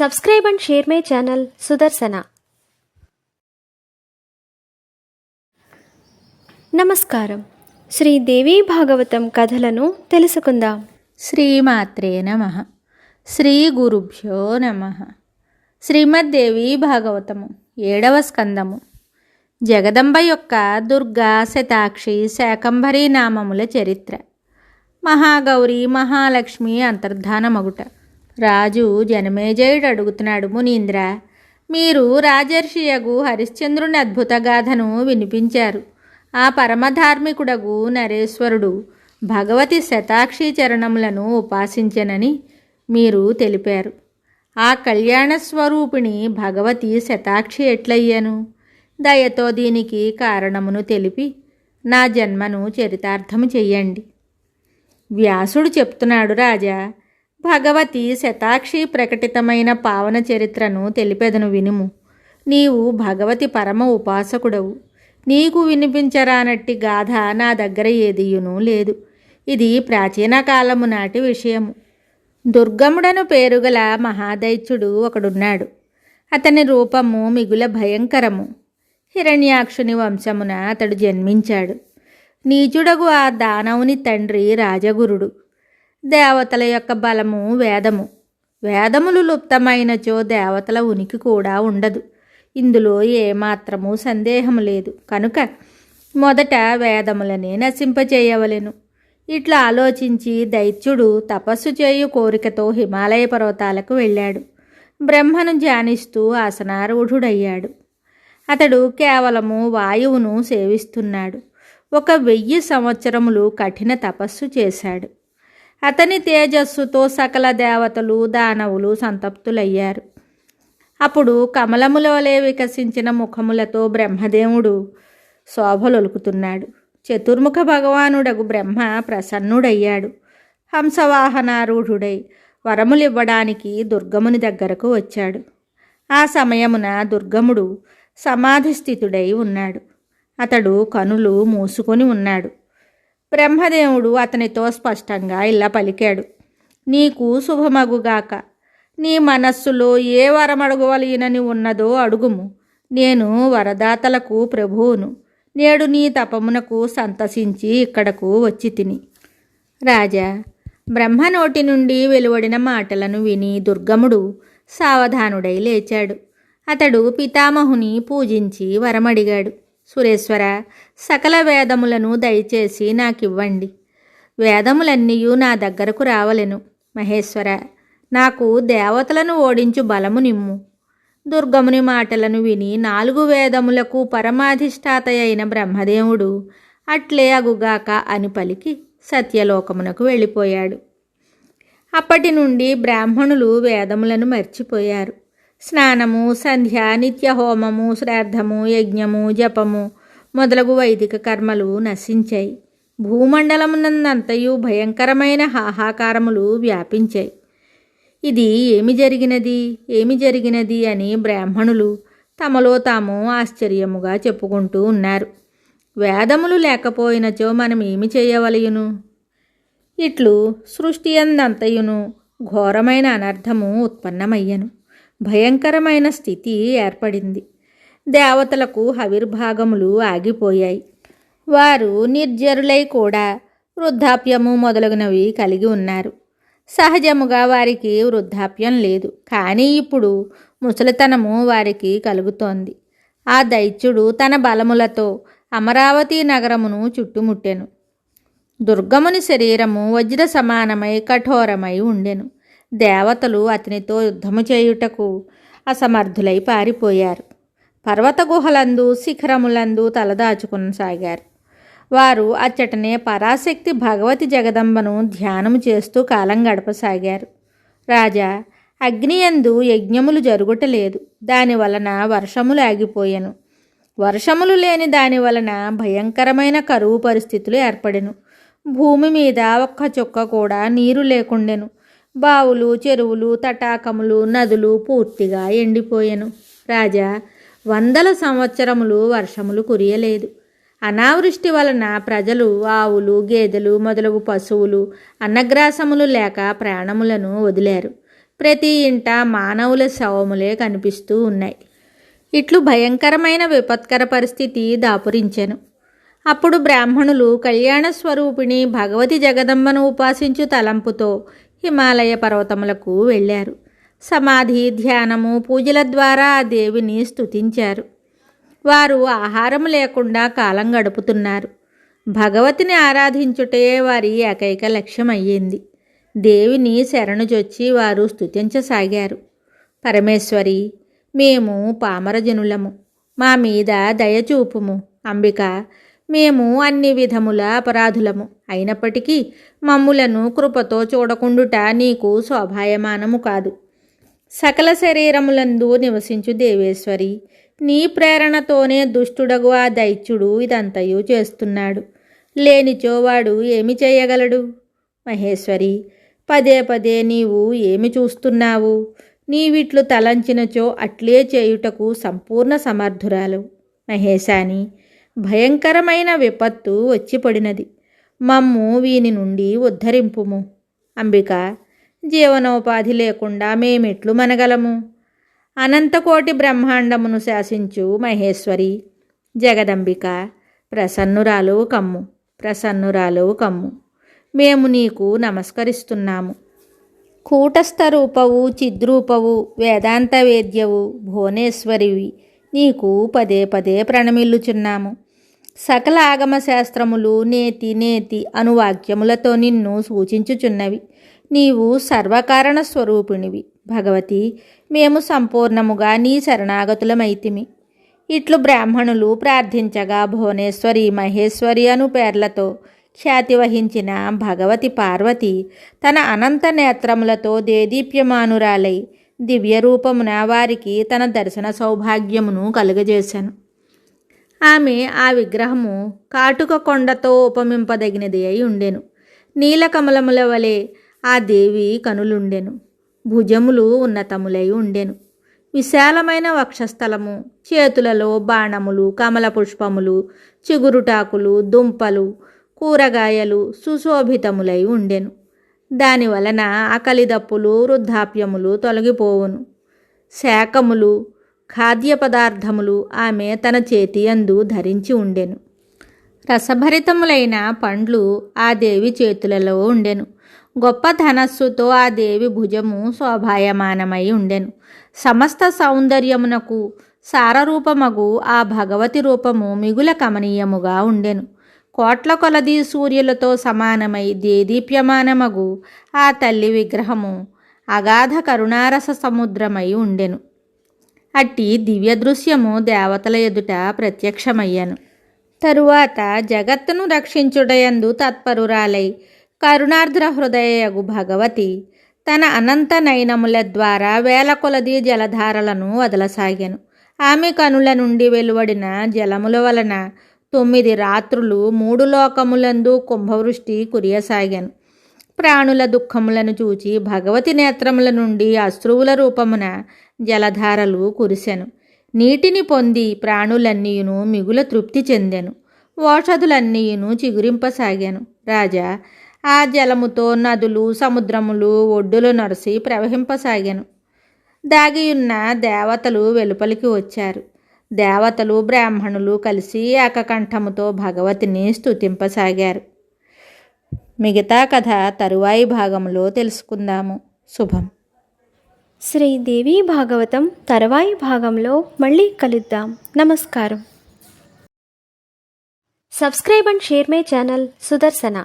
Subscribe and share my channel Sudarsana. నమస్కారం. శ్రీదేవి భాగవతం కథలను తెలుసుకుందాం. శ్రీమాత్రే నమః. శ్రీ గురుభ్యో నమః. శ్రీమద్దేవి భాగవతము 7వ స్కందము. జగదంబ యొక్క దుర్గా, శతాక్షి, శాకంభరీ నామముల చరిత్ర. మహాగౌరి, మహాలక్ష్మి అంతర్ధానమగుట. రాజు జనమేజయుడు అడుగుతున్నాడు, మునీంద్ర, మీరు రాజర్షియగు హరిశ్చంద్రుని అద్భుత గాథను వినిపించారు. ఆ పరమధార్మికుడగు నరేశ్వరుడు భగవతి శతాక్షి చరణములను ఉపాసించెనని మీరు తెలిపారు. ఆ కళ్యాణ స్వరూపిణి భగవతి శతాక్షి ఎట్లయ్యను? దయతో దీనికి కారణమును తెలిపి నా జన్మను చరితార్థము చెయ్యండి. వ్యాసుడు చెప్తున్నాడు, రాజా, భగవతి శతాక్షి ప్రకటితమైన పావన చరిత్రను తెలిపెదను వినుము. నీవు భగవతి పరమ ఉపాసకుడవు. నీకు వినిపించరానట్టి గాథ నా దగ్గర ఏదియునూ లేదు. ఇది ప్రాచీన కాలము నాటి విషయము. దుర్గముడను పేరుగల మహాదైత్యుడు ఒకడున్నాడు. అతని రూపము మిగుల భయంకరము. హిరణ్యాక్షుని వంశమున అతడు జన్మించాడు. నీచుడగు ఆ దానవుని తండ్రి రాజగురుడు. దేవతల యొక్క బలము వేదము. వేదములు లుప్తమైనచో దేవతల ఉనికి కూడా ఉండదు. ఇందులో ఏమాత్రము సందేహము లేదు. కనుక మొదట వేదములనే నశింపచేయవలెను. ఇట్లా ఆలోచించి దైత్యుడు తపస్సు చేయు కోరికతో హిమాలయ పర్వతాలకు వెళ్ళాడు. బ్రహ్మను ధ్యానిస్తూ ఆసనారూఢుడయ్యాడు. అతడు కేవలము వాయువును సేవిస్తున్నాడు. 1000 సంవత్సరములు కఠిన తపస్సు చేశాడు. అతని తేజస్సుతో సకల దేవతలు, దానవులు సంతప్తులయ్యారు. అప్పుడు కమలముల వలె వికసించిన ముఖములతో బ్రహ్మదేవుడు శోభలొలుకుతున్నాడు. చతుర్ముఖ భగవానుడగు బ్రహ్మ ప్రసన్నుడయ్యాడు. హంసవాహనారూఢుడై వరములివ్వడానికి దుర్గముని దగ్గరకు వచ్చాడు. ఆ సమయమున దుర్గముడు సమాధిస్థితుడై ఉన్నాడు. అతడు కనులు మూసుకొని ఉన్నాడు. బ్రహ్మదేవుడు అతనితో స్పష్టంగా ఇలా పలికాడు, నీకు శుభమగుగాక. నీ మనస్సులో ఏ వరమడుగువలయనని ఉన్నదో అడుగుము. నేను వరదాతలకు ప్రభువును. నేడు నీ తపమునకు సంతసించి ఇక్కడకు వచ్చి తిని. రాజా, బ్రహ్మ నోటి నుండి వెలువడిన మాటలను విని దుర్గముడు సావధానుడై లేచాడు. అతడు పితామహుని పూజించి వరమడిగాడు. సురేశ్వర, సకల వేదములను దయచేసి నాకివ్వండి. వేదములన్నీయూ నా దగ్గరకు రావలెను. మహేశ్వర, నాకు దేవతలను ఓడించు బలము నిమ్ము. దుర్గముని మాటలను విని 4 వేదములకు పరమాధిష్టాత అయిన బ్రహ్మదేవుడు అట్లే అగుగాక అని పలికి సత్యలోకమునకు వెళ్ళిపోయాడు. అప్పటి నుండి బ్రాహ్మణులు వేదములను మర్చిపోయారు. స్నానము, సంధ్య, నిత్యహోమము, శ్రాద్ధము, యజ్ఞము, జపము మొదలగు వైదిక కర్మలు నశించాయి. భూమండలమునందంతయు భయంకరమైన హాహాకారములు వ్యాపించాయి. ఇది ఏమి జరిగినది అని బ్రాహ్మణులు తమలో తాము ఆశ్చర్యముగా చెప్పుకుంటూ ఉన్నారు. వేదములు లేకపోయినచో మనం ఏమి చేయవలయును? ఇట్లు సృష్టి అందంతయును ఘోరమైన అనర్థము ఉత్పన్నమయ్యను. భయంకరమైన స్థితి ఏర్పడింది. దేవతలకు హవిర్భాగములు ఆగిపోయాయి. వారు నిర్జరులై కూడా వృద్ధాప్యము మొదలగునవి కలిగి ఉన్నారు. సహజముగా వారికి వృద్ధాప్యం లేదు, కానీ ఇప్పుడు ముసలితనము వారికి కలుగుతోంది. ఆ దైత్యుడు తన బలములతో అమరావతి నగరమును చుట్టుముట్టెను. దుర్గముని శరీరము వజ్ర సమానమై కఠోరమై ఉండెను. దేవతలు అతనితో యుద్ధము చేయుటకు అసమర్థులై పారిపోయారు. పర్వత గుహలందు, శిఖరములందు తలదాచుకొనసాగారు. వారు అచ్చటనే పరాశక్తి భగవతి జగదంబను ధ్యానము చేస్తూ కాలం గడపసాగారు. రాజా, అగ్నియందు యజ్ఞములు జరుగుటలేదు. దానివలన వర్షములు ఆగిపోయెను. వర్షములు లేని దాని వలన భయంకరమైన కరువు పరిస్థితులు ఏర్పడెను. భూమి మీద ఒక్క చుక్క కూడా నీరు లేకుండెను. బావులు, చెరువులు, తటాకములు, నదులు పూర్తిగా ఎండిపోయెను. రాజా, 100 సంవత్సరములు వర్షములు కురియలేదు. అనావృష్టి వలన ప్రజలు ఆవులు, గేదెలు మొదలగు పశువులు అన్నగ్రాసములు లేక ప్రాణములను వదిలారు. ప్రతి ఇంట మానవుల శవములే కనిపిస్తూ ఉన్నాయి. ఇట్లు భయంకరమైన విపత్కర పరిస్థితి దాపురించెను. అప్పుడు బ్రాహ్మణులు కళ్యాణ స్వరూపిణి భగవతి జగదంబను ఉపాసించు తలంపుతో హిమాలయ పర్వతములకు వెళ్ళారు. సమాధి, ధ్యానము, పూజల ద్వారా ఆ దేవిని స్తుతించారు. వారు ఆహారం లేకుండా కాలం గడుపుతున్నారు. భగవతిని ఆరాధించుటే వారి ఏకైక లక్ష్యం అయ్యింది. దేవిని శరణుజొచ్చి వారు స్తుతించసాగారు. పరమేశ్వరి, మేము పామరజనులము, మా మీద దయచూపుము. అంబిక, మేము అన్ని విధముల అపరాధులము, అయినప్పటికీ మమ్ములను కృపతో చూడకుండుట నీకు శోభాయమానము కాదు. సకల శరీరములందు నివసించు దేవేశ్వరి, నీ ప్రేరణతోనే దుష్టుడగు ఆ దైత్యుడు ఇదంతయు చేస్తున్నాడు. లేనిచో వాడు ఏమి చేయగలడు? మహేశ్వరి, పదే పదే నీవు ఏమి చూస్తున్నావు? నీవిట్లు తలంచినచో అట్లే చేయుటకు సంపూర్ణ సమర్థురాలు. మహేశాని, భయంకరమైన విపత్తు వచ్చి పడినది, మమ్ము వీని నుండి ఉద్ధరింపుము. అంబిక, జీవనోపాధి లేకుండా మేమెట్లు మనగలము? అనంతకోటి బ్రహ్మాండమును శాసించు మహేశ్వరి, జగదంబిక, ప్రసన్నురాలు కమ్ము, ప్రసన్నురాలు కమ్ము. మేము నీకు నమస్కరిస్తున్నాము. కూటస్థ రూపవు, చిద్రూపవు, వేదాంత వేద్యవు, భువనేశ్వరివి, నీకు పదే పదే ప్రణమిల్లుచున్నాము. సకల ఆగమ శాస్త్రములు నేతి నేతి అనువాక్యములతో నిన్ను సూచించుచున్నవి. నీవు సర్వకారణ స్వరూపిణివి. భగవతి, మేము సంపూర్ణముగా నీ శరణాగతులమైతిమి. ఇట్లు బ్రాహ్మణులు ప్రార్థించగా భువనేశ్వరి, మహేశ్వరి అను పేర్లతో ఖ్యాతి వహించిన భగవతి పార్వతి తన అనంత నేత్రములతో దేదీప్యమానురాలై దివ్యరూపమున వారికి తన దర్శన సౌభాగ్యమును కలుగజేశాను. ఆమె ఆ విగ్రహము కాటుక కొండతో ఉపమింపదగినది అయి ఉండెను. నీలకమలముల వలె ఆ దేవి కనులుండెను. భుజములు ఉన్నతములై ఉండెను. విశాలమైన వక్షస్థలము, చేతులలో బాణములు, కమల పుష్పములు, చిగురుటాకులు, దుంపలు, కూరగాయలు సుశోభితములై ఉండెను. దానివలన ఆకలిదప్పులు, వృద్ధాప్యములు తొలగిపోవును. శాకములు, ఖాద్య పదార్థములు ఆమె తన చేతియందు ధరించి ఉండెను. రసభరితములైన పండ్లు ఆ దేవి చేతులలో ఉండెను. గొప్ప ధనస్సుతో ఆ దేవి భుజము శోభాయమానమై ఉండెను. సమస్త సౌందర్యమునకు సారరూపమగు ఆ భగవతి రూపము మిగుల కమనీయముగా ఉండెను. కోట్ల కొలది సూర్యులతో సమానమై దేదీప్యమానమగు ఆ తల్లి విగ్రహము అగాధ కరుణారస సముద్రమై ఉండెను. అట్టి దివ్య దృశ్యము దేవతల ఎదుట ప్రత్యక్షమయ్యను. తరువాత జగత్తును రక్షించుటయందు తత్పరురాలై కరుణార్ద్ర హృదయయగు భగవతి తన అనంత నయనముల ద్వారా వేల కొలది జలధారలను వదలసాగాను. ఆమె కనుల నుండి వెలువడిన జలముల వలన 9 రాత్రులు 3 లోకములందు కుంభవృష్టి కురియసాగాను. ప్రాణుల దుఃఖములను చూచి భగవతి నేత్రముల నుండి అశ్రువుల రూపమున జలధారలు కురిసెను. నీటిని పొంది ప్రాణులన్నీయును మిగుల తృప్తి చెందెను. ఓషధులన్నీయును చిగురింపసాగాను. రాజా, ఆ జలముతో నదులు, సముద్రములు ఒడ్డులు నరసి ప్రవహింపసాగాను. దాగియున్న దేవతలు వెలుపలికి వచ్చారు. దేవతలు, బ్రాహ్మణులు కలిసి ఏకకంఠముతో భగవతిని స్తుతింపసాగారు. మిగతా కథ తరువాయి భాగంలో తెలుసుకుందాము. శుభం. శ్రీ దేవీ భాగవతం తరువాయి భాగంలో మళ్ళీ కలుద్దాం. నమస్కారం. Subscribe and share my channel Sudarshana.